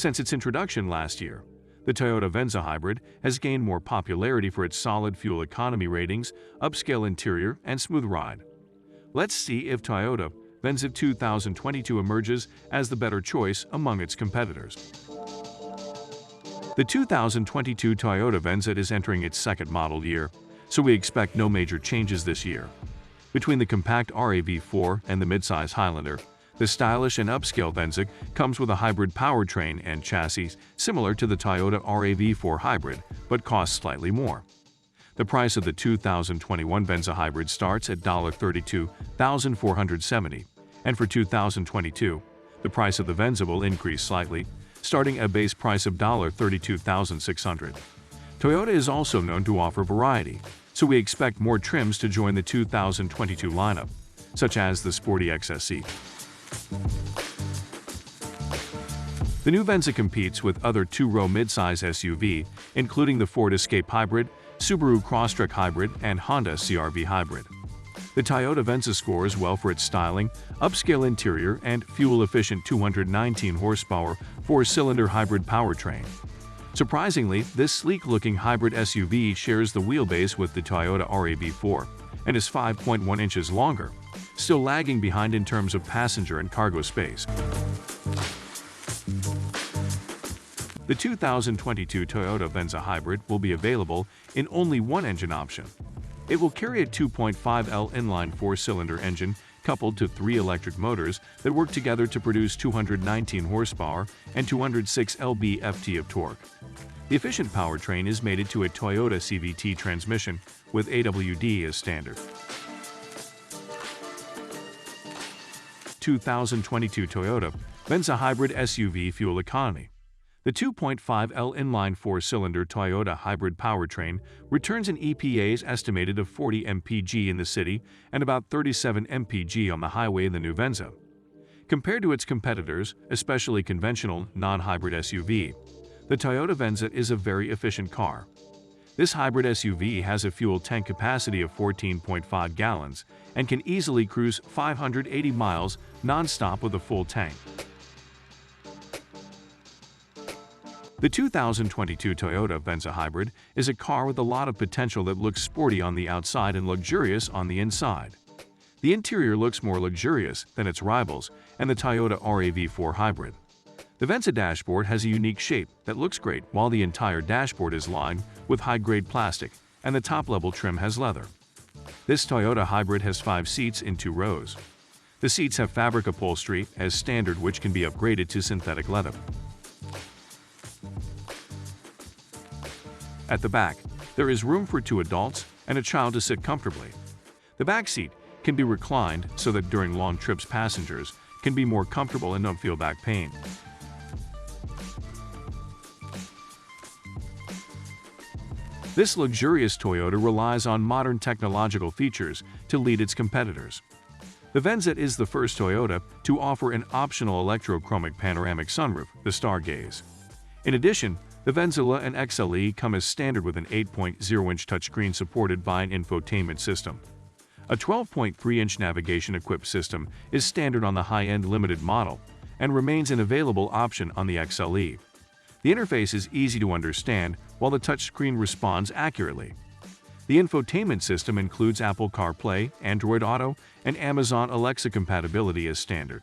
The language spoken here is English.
Since its introduction last year, the Toyota Venza hybrid has gained more popularity for its solid fuel economy ratings, upscale interior, and smooth ride. Let's see if Toyota Venza 2022 emerges as the better choice among its competitors. The 2022 Toyota Venza is entering its second model year, so we expect no major changes this year. Between the compact RAV4 and the midsize Highlander, the stylish and upscale Venza comes with a hybrid powertrain and chassis similar to the Toyota RAV4 hybrid, but costs slightly more. The price of the 2021 Venza hybrid starts at $32,470, and for 2022, the price of the Venza will increase slightly, starting at a base price of $32,600. Toyota is also known to offer variety, so we expect more trims to join the 2022 lineup, such as the Sporty XSE. The new Venza competes with other two-row midsize SUV, including the Ford Escape Hybrid, Subaru Crosstrek Hybrid, and Honda CR-V Hybrid. The Toyota Venza scores well for its styling, upscale interior, and fuel-efficient 219 horsepower four-cylinder hybrid powertrain. Surprisingly, this sleek-looking hybrid SUV shares the wheelbase with the Toyota RAV4 and is 5.1 inches longer, still lagging behind in terms of passenger and cargo space. The 2022 Toyota Venza hybrid will be available in only one engine option. It will carry a 2.5L inline four-cylinder engine coupled to three electric motors that work together to produce 219 horsepower and 206 lb-ft of torque. The efficient powertrain is mated to a Toyota CVT transmission with AWD as standard. 2022 Toyota Venza hybrid SUV fuel economy. The 2.5L inline four-cylinder Toyota hybrid powertrain returns an EPA's estimated of 40 mpg in the city and about 37 mpg on the highway in the new Venza. Compared to its competitors, especially conventional non-hybrid SUV, the Toyota Venza is a very efficient car. This hybrid SUV has a fuel tank capacity of 14.5 gallons and can easily cruise 580 miles non-stop with a full tank. The 2022 Toyota Venza hybrid is a car with a lot of potential that looks sporty on the outside and luxurious on the inside. The interior looks more luxurious than its rivals and the Toyota RAV4 hybrid. The Venza dashboard has a unique shape that looks great, while the entire dashboard is lined with high-grade plastic and the top-level trim has leather. This Toyota hybrid has 5 seats in 2 rows. The seats have fabric upholstery as standard, which can be upgraded to synthetic leather. At the back, there is room for 2 adults and a child to sit comfortably. The back seat can be reclined so that during long trips passengers can be more comfortable and don't feel back pain. This luxurious Toyota relies on modern technological features to lead its competitors. The Venza is the first Toyota to offer an optional electrochromic panoramic sunroof, the Star Gaze. In addition, the Venza and XLE come as standard with an 8.0-inch touchscreen supported by an infotainment system. A 12.3-inch navigation-equipped system is standard on the high-end limited model and remains an available option on the XLE. The interface is easy to understand while the touchscreen responds accurately. The infotainment system includes Apple CarPlay, Android Auto, and Amazon Alexa compatibility as standard.